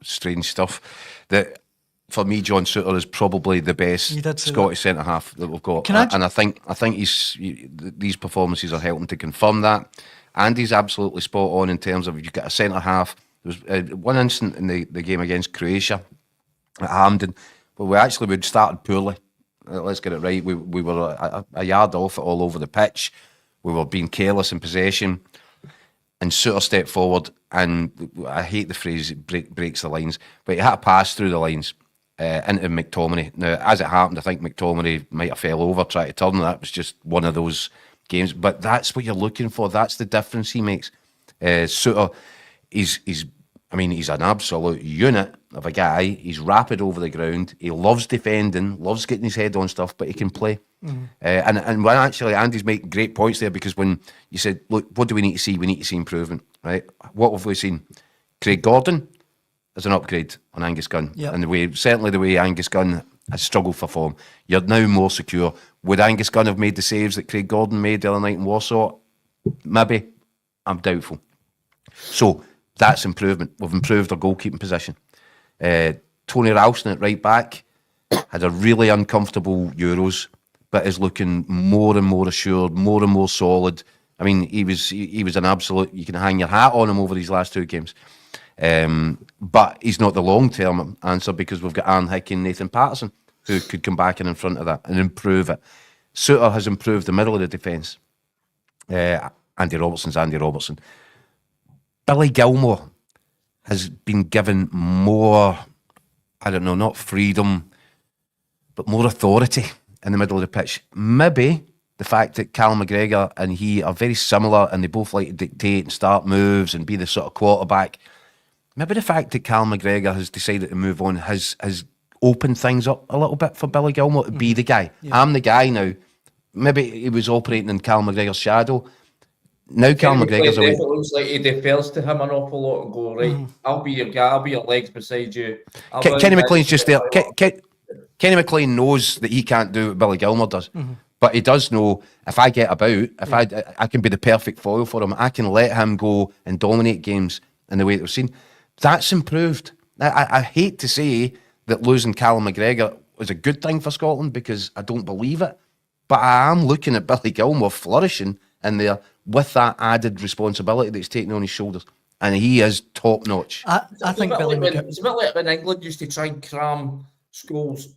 S2: strange stuff, that for me, John Souttar is probably the best Scottish centre half that we've got, and I think these performances are helping to confirm that. Andy's absolutely spot on in terms of you've got a centre half. There was one instant in the game against Croatia at Hampden where we'd started poorly. Let's get it right. We were a yard off it all over the pitch. We were being careless in possession. And Souttar stepped forward, and I hate the phrase breaks the lines, but he had to pass through the lines into McTominay. Now, as it happened, I think McTominay might have fell over trying to turn. That was just one of those games. But that's what you're looking for. That's the difference he makes. Souttar, he's an absolute unit of a guy. He's rapid over the ground. He loves defending, loves getting his head on stuff, but he can play. And when actually Andy's making great points there, because when you said, look, what do we need to see? We need to see improvement, right? What have we seen? Craig Gordon is an upgrade on Angus Gunn.
S1: Yep.
S2: And the way Angus Gunn has struggled for form, you're now more secure. Would Angus Gunn have made the saves that Craig Gordon made the other night in Warsaw? Maybe. I'm doubtful. So that's improvement. We've improved our goalkeeping position. Tony Ralston at right back had a really uncomfortable Euros, but is looking more and more assured, more and more solid. I mean, he was an absolute, you can hang your hat on him over these last 2 games. But he's not the long-term answer, because we've got Aaron Hickey and Nathan Patterson who could come back in front of that and improve it. Souttar has improved the middle of the defence. Andy Robertson's Andy Robertson. Billy Gilmore has been given more, I don't know, not freedom, but more authority in the middle of the pitch. Maybe the fact that Callum McGregor and he are very similar, and they both like to dictate and start moves and be the sort of quarterback. Maybe the fact that Callum McGregor has decided to move on has opened things up a little bit for Billy Gilmore to be the guy. Yeah. I'm the guy now. Maybe he was operating in Callum McGregor's shadow. Now Callum McGregor's away. It
S3: looks like he defers to him an awful lot and go, right, I'll be your guy, I'll be your legs beside you.
S2: Kenny McLean's just there. Kenny McLean knows that he can't do what Billy Gilmore does. But he does know, if I get about, I can be the perfect foil for him. I can let him go and dominate games in the way that we've seen. That's improved. I hate to say that losing Callum McGregor was a good thing for Scotland, because I don't believe it. But I am looking at Billy Gilmore flourishing in there with that added responsibility that he's taking on his shoulders. And he is top notch.
S1: I think Billy
S3: it's a bit like when England used to try and cram Scholes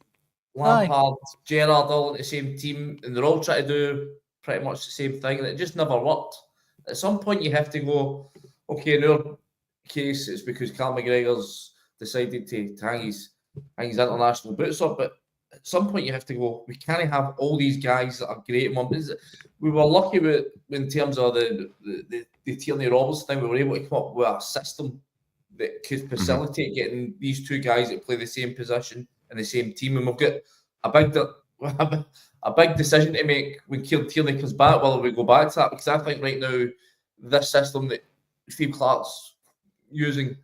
S3: Lampard, Gerrard, all in the same team, and they're all trying to do pretty much the same thing, and it just never worked. At some point, you have to go, okay, in our case, it's because Cal McGregor's decided to hang his international boots up, but at some point, you have to go, we can't have all these guys that are great. We were lucky with, in terms of the Tierney Roberts thing, we were able to come up with a system that could facilitate getting these two guys that play the same position in the same team, and we've got a big decision to make when Kieran Tierney comes back, whether we go back to that, because I think right now this system that Steve Clarke's using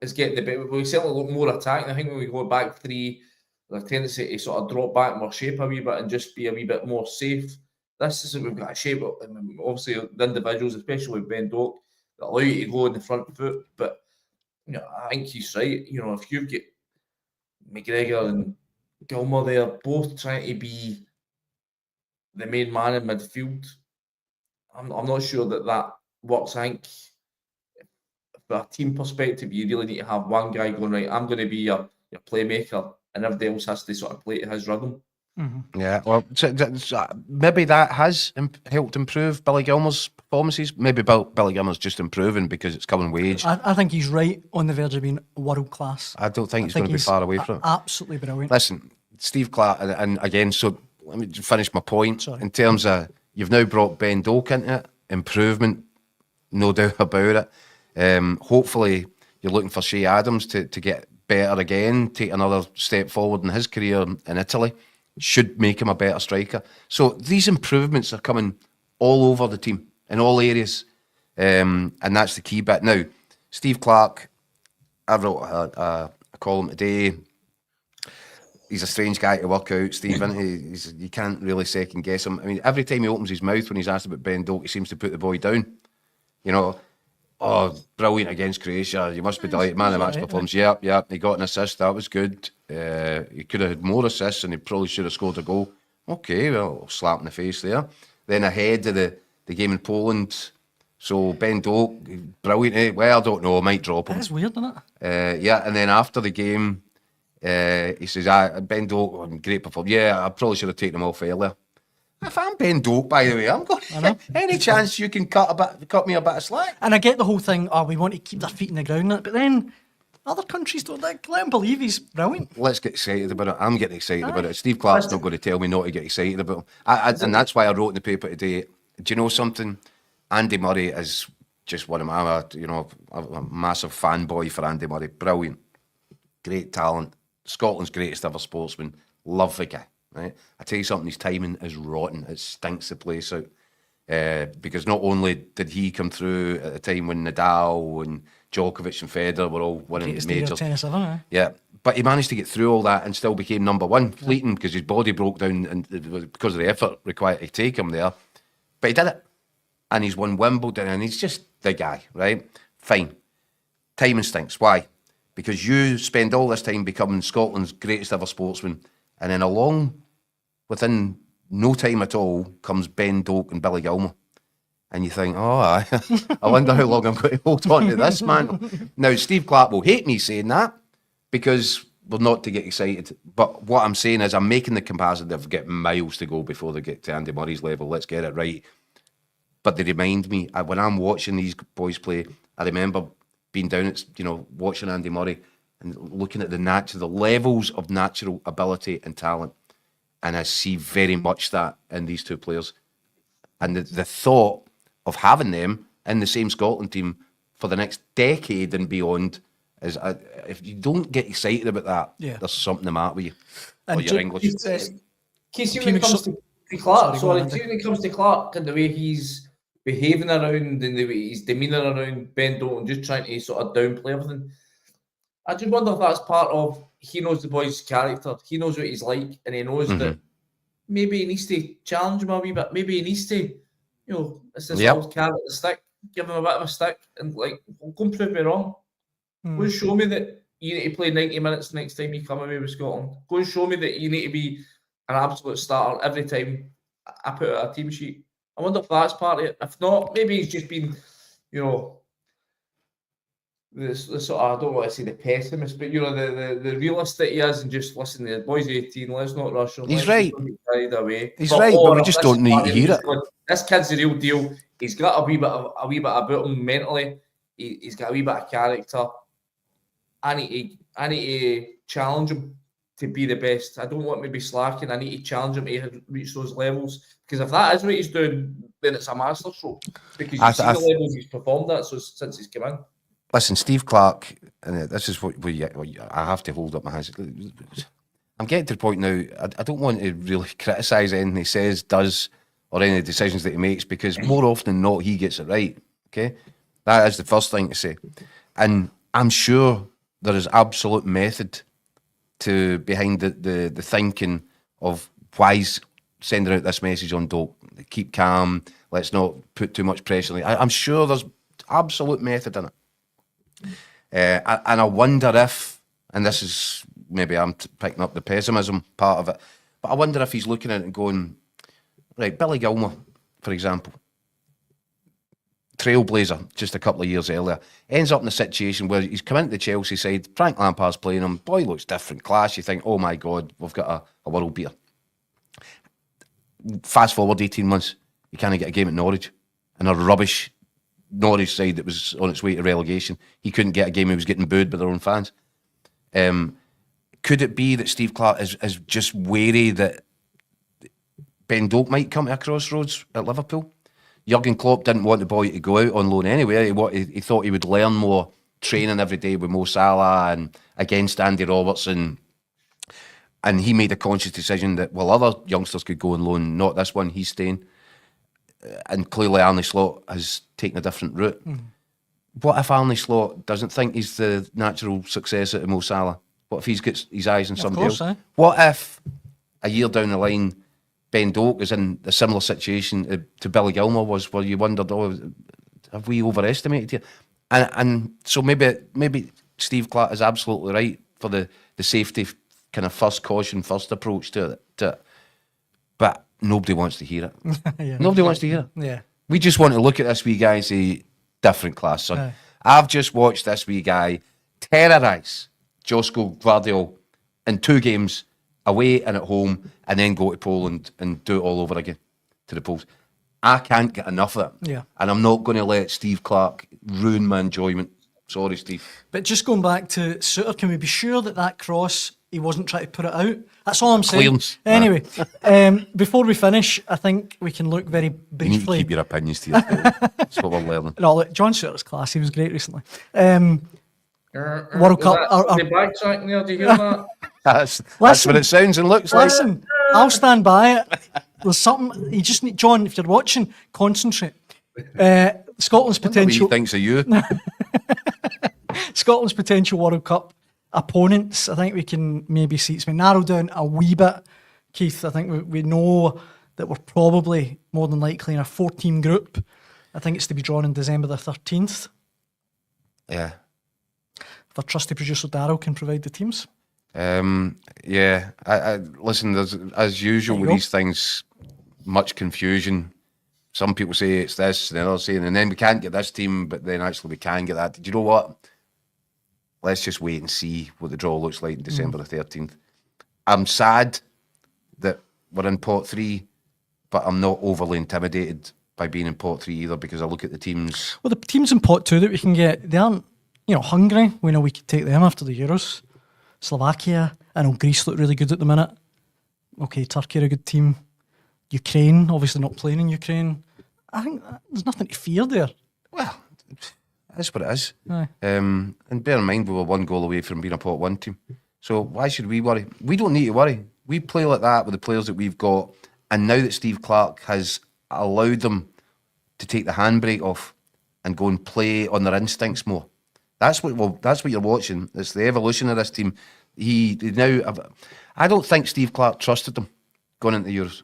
S3: is getting the bit. We certainly look more attacking. I think when we go back three, there's a tendency to sort of drop back more shape a wee bit and just be a wee bit more safe. This is we've got a shape. Obviously, the individuals, especially with Ben Doak, that allow you to go in the front foot. But I think he's right. If you get McGregor and Gilmour there, both trying to be the main man in midfield, I'm not sure that works. I think from a team perspective, you really need to have one guy going, right, I'm going to be your playmaker, and everybody else has to sort of play to his rhythm.
S2: Yeah, well, so maybe that has helped improve Billy Gilmour's performances. Maybe Billy Gilmour's just improving because it's coming wage.
S1: I think he's right on the verge of being world class.
S2: I don't think he's going to be far away from it.
S1: Absolutely brilliant.
S2: Listen, Steve Clarke, and again, so let me finish my point.
S1: Sorry.
S2: In terms of, you've now brought Ben Doak into it, improvement, no doubt about it. Hopefully, you're looking for Shea Adams to get better again, take another step forward in his career in Italy. Should make him a better striker. So these improvements are coming all over the team, in all areas. And that's the key bit. Now, Steve Clarke, I wrote a column today. He's a strange guy to work out, Stephen. You can't really second guess him. I mean, every time he opens his mouth when he's asked about Ben Doak, he seems to put the boy down. Oh, brilliant against Croatia. You must be delighted. Man of the match performance. Yeah. He got an assist. That was good. He could have had more assists and he probably should have scored a goal. Okay, well, slap in the face there. Then ahead of the game in Poland. So Ben Doak, brilliant. Well, I don't know. I might drop him.
S1: That's weird, isn't it?
S2: Yeah, and then after the game, he says, Ben Doak, great performance. Yeah, I probably should have taken him off earlier. If I'm Ben Doak, by the way, I'm going. Any chance you can cut me a bit of slack?
S1: And I get the whole thing. We want to keep their feet in the ground, but then other countries don't let him believe he's brilliant.
S2: Let's get excited about it. I'm getting excited about it. Steve Clarke's not going to tell me not to get excited about him. And that's why I wrote in the paper today. Do you know something? Andy Murray is just one of my, a massive fanboy for Andy Murray. Brilliant, great talent. Scotland's greatest ever sportsman. Love the guy. Right? I tell you something, his timing is rotten. It stinks the place out. Because not only did he come through at a time when Nadal and Djokovic and Federer were all winning majors.
S1: Tennis ever,
S2: yeah, but he managed to get through all that and still became number one. Fleeting because his body broke down and because of the effort required to take him there. But he did it. And he's won Wimbledon and he's just the guy, right? Fine. Timing stinks. Why? Because you spend all this time becoming Scotland's greatest ever sportsman, and then within no time at all comes Ben Doak and Billy Gilmour. And you think, I wonder how long I'm going to hold on to this man. Now, Steve Clarke will hate me saying that because we're not to get excited. But what I'm saying is I'm making the comparison. They've got miles to go before they get to Andy Murray's level. Let's get it right. But they remind me, when I'm watching these boys play, I remember being down at, watching Andy Murray and looking at the levels of natural ability and talent. And I see very much that in these two players. And the thought of having them in the same Scotland team for the next decade and beyond is, if you don't get excited about that, there's something the matter with you.
S1: And
S2: or your English.
S3: Casey, when it comes to Clarke, when it comes to Clarke and the way he's behaving around and the way his demeanour around Ben Doak and just trying to sort of downplay everything, I just wonder if that's part of, he knows the boy's character, he knows what he's like, and he knows that maybe he needs to challenge him a wee bit. Maybe he needs to, it's this old carrot and stick, give him a bit of a stick and go and prove me wrong. Go and show me that you need to play 90 minutes next time you come away with Scotland. Go and show me that you need to be an absolute starter every time I put out a team sheet. I wonder if that's part of it. If not, maybe he's just been, the sort of, I don't want to say the pessimist, but the realist that he is, and just listen, the boy's 18, let's not rush him.
S2: He's
S3: let's
S2: right.
S3: not get carried away.
S2: He's right, but we just don't need to hear it.
S3: This kid's the real deal. He's got a wee bit about him mentally. He's got a wee bit of character. I need to challenge him to be the best. I don't want him to be slacking. I need to challenge him to reach those levels. Because if that is what he's doing, then it's a masterstroke. Because you see the levels he's performed at since he's come in.
S2: Listen, Steve Clark, and this is what I have to hold up my hands. I'm getting to the point now, I don't want to really criticise anything he says, does, or any of the decisions that he makes, because more often than not, he gets it right. Okay? That is the first thing to say. And I'm sure there is absolute method behind the thinking of why he's sending out this message on dope. Keep calm, let's not put too much pressure on it. I'm sure there's absolute method in it. And I wonder if, and this is maybe I'm picking up the pessimism part of it, but I wonder if he's looking at it and going, right, Billy Gilmour, for example, trailblazer just a couple of years earlier, ends up in a situation where he's come into the Chelsea side, Frank Lampard's playing him, boy looks different class, you think, oh my God, we've got a world beater. Fast forward 18 months, you can't get a game at Norwich, and a rubbish Norwich side that was on its way to relegation. He couldn't get a game, he was getting booed by their own fans. Could it be that Steve Clark is just wary that Ben Doak might come to a crossroads at Liverpool? Jurgen Klopp didn't want the boy to go out on loan anyway. He thought he would learn more training every day with Mo Salah and against Andy Robertson. And he made a conscious decision that, well, other youngsters could go on loan, not this one, he's staying. And clearly Arne Slot has taken a different route. What if Arne Slot doesn't think he's the natural successor to Mo Salah? What if he's got his eyes on somebody else? What if a year down the line Ben Doak is in a similar situation to Billy Gilmour was, where you wondered, oh, have we overestimated here? And so maybe Steve Clark is absolutely right for the safety kind of first caution, first approach to it. But nobody wants to hear it. Yeah. Nobody wants to hear it.
S1: Yeah.
S2: We just want to look at this wee guy and say, different class, son. Yeah. I've just watched this wee guy terrorise Josko Gvardiol in 2 games, away and at home, and then go to Poland and do it all over again to the Poles. I can't get enough of it.
S1: Yeah.
S2: And I'm not going to let Steve Clark ruin my enjoyment. Sorry, Steve.
S1: But just going back to Suter, can we be sure that cross, he wasn't trying to put it out? That's all I'm saying.
S2: Clearance.
S1: Anyway, before we finish, I think we can look very briefly.
S2: You need to keep your opinions to yourself. That's what we're learning.
S1: No, look, John Suter's class. He was great recently. World Cup.
S3: The backtracking there, do you hear that?
S2: That's what it sounds and looks like.
S1: Listen, I'll stand by it. There's something, you just need, John, if you're watching, concentrate. Scotland's potential.
S2: He thinks of you.
S1: Scotland's potential World Cup opponents, I think we can maybe see, it's been narrowed down a wee bit, Keith. I think we know that we're probably more than likely in a 4-team group. I think it's to be drawn in December the 13th.
S2: Yeah.
S1: If our trusty producer Darryl can provide the teams.
S2: Yeah. I listen, there's, as usual with these things, much confusion. Some people say it's this, and others saying, and then we can't get this team, but then actually we can get that. Did you know what? Let's just wait and see what the draw looks like December the 13th. I'm sad that we're in pot 3, but I'm not overly intimidated by being in pot 3 either, because I look at the teams.
S1: Well, the teams in pot 2 that we can get, they aren't, Hungary. We know we could take them after the Euros. Slovakia, I know Greece look really good at the minute. Okay, Turkey are a good team. Ukraine, obviously not playing in Ukraine. I think there's nothing to fear there.
S2: Well, that's what it is.
S1: Aye.
S2: And bear in mind, we were 1 goal away from being a pot 1 team. So why should we worry? We don't need to worry. We play like that with the players that we've got. And now that Steve Clark has allowed them to take the handbrake off and go and play on their instincts more. That's what you're watching. It's the evolution of this team. I don't think Steve Clark trusted them going into the Euros.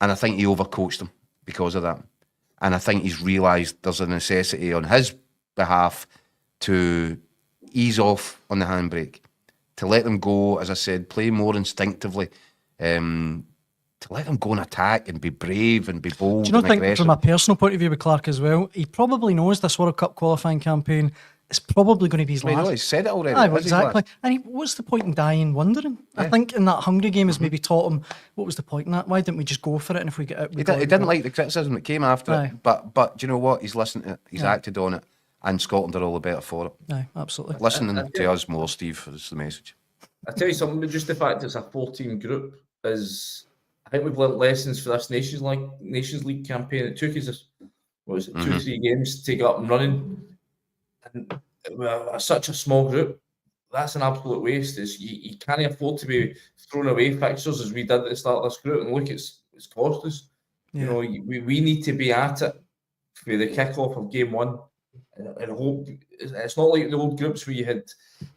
S2: And I think he overcoached them because of that. And I think he's realised there's a necessity on his behalf to ease off on the handbrake, to let them go, as I said, play more instinctively, to let them go and attack and be brave and be bold.
S1: Do you not think,
S2: aggressive.
S1: from a personal point of view with Clark as well, he probably knows this World Cup qualifying campaign it's probably going to be his
S2: I mean,
S1: last.
S2: no, he said it already.
S1: Aye,
S2: It
S1: well,
S2: is his last.
S1: exactly. And what's the point in dying wondering? I
S2: Yeah.
S1: think in that Hungry game has maybe taught him, what was the point in that? Why didn't we just go for it? And if we get out, we
S2: He,
S1: go,
S2: he
S1: we
S2: didn't
S1: go.
S2: like the criticism that came after
S1: Aye.
S2: it, but do you know what? He's listened to it. He's
S1: Aye.
S2: acted on it, and Scotland are all the better for it.
S1: Aye, absolutely.
S2: Listening to us more, Steve, is the message.
S3: I tell you something, just the fact it's a 4-team group is, I think we've learnt lessons for this Nations League campaign. It took us, what was it, 2 or 3 games to get up and running. And such a small group, that's an absolute waste. You can't afford to be throwing away fixtures as we did at the start of this group. And look, it's cost us.
S1: Yeah.
S3: You know, we need to be at it for the kick-off of game 1. And hope it's not like the old groups where you had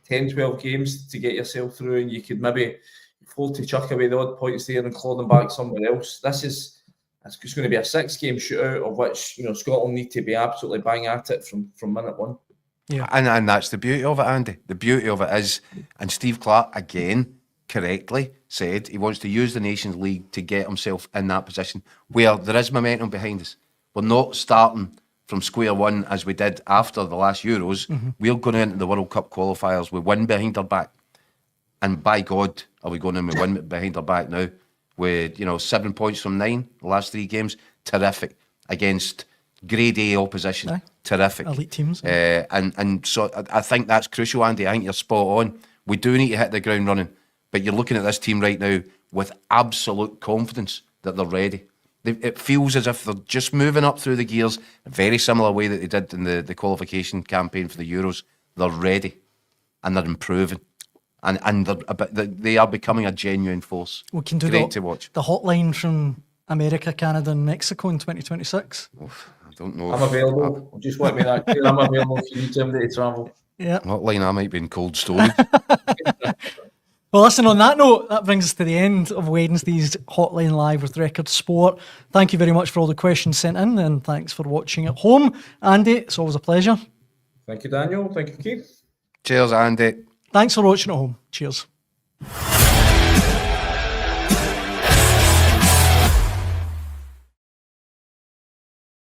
S3: 10, 12 games to get yourself through and you could maybe afford to chuck away the odd points there and claw them back somewhere else. It's going to be a 6-game shootout of which, you know, Scotland need to be absolutely bang at it from minute 1.
S1: Yeah.
S2: And that's the beauty of it, Andy. The beauty of it is, and Steve Clark again correctly said he wants to use the Nations League to get himself in that position where there is momentum behind us. We're not starting from square one as we did after the last Euros. We're going into the World Cup qualifiers with one behind our back. And by God, are we going in with one behind our back now? With, 7 points from 9, the last 3 games. Terrific. Against grade A opposition.
S1: Aye.
S2: Terrific.
S1: Elite teams.
S2: And so I think that's crucial, Andy. I think you're spot on. We do need to hit the ground running. But you're looking at this team right now with absolute confidence that they're ready. It feels as if they're just moving up through the gears, a very similar way that they did in the qualification campaign for the Euros. They're ready and they're improving. And they are becoming a genuine force.
S1: We can do
S2: Great to watch.
S1: the hotline from America, Canada and Mexico in 2026.
S2: I don't know.
S3: I'm available. Just want me that clear. I'm available if you need somebody to travel.
S1: Yeah.
S2: Hotline, I might be in cold storage.
S1: Well, listen, on that note, that brings us to the end of Wednesday's Hotline Live with Record Sport. Thank you very much for all the questions sent in, and thanks for watching at home. Andy, it's always a pleasure.
S3: Thank you, Daniel. Thank you, Keith.
S2: Cheers, Andy.
S1: Thanks for watching at home. Cheers.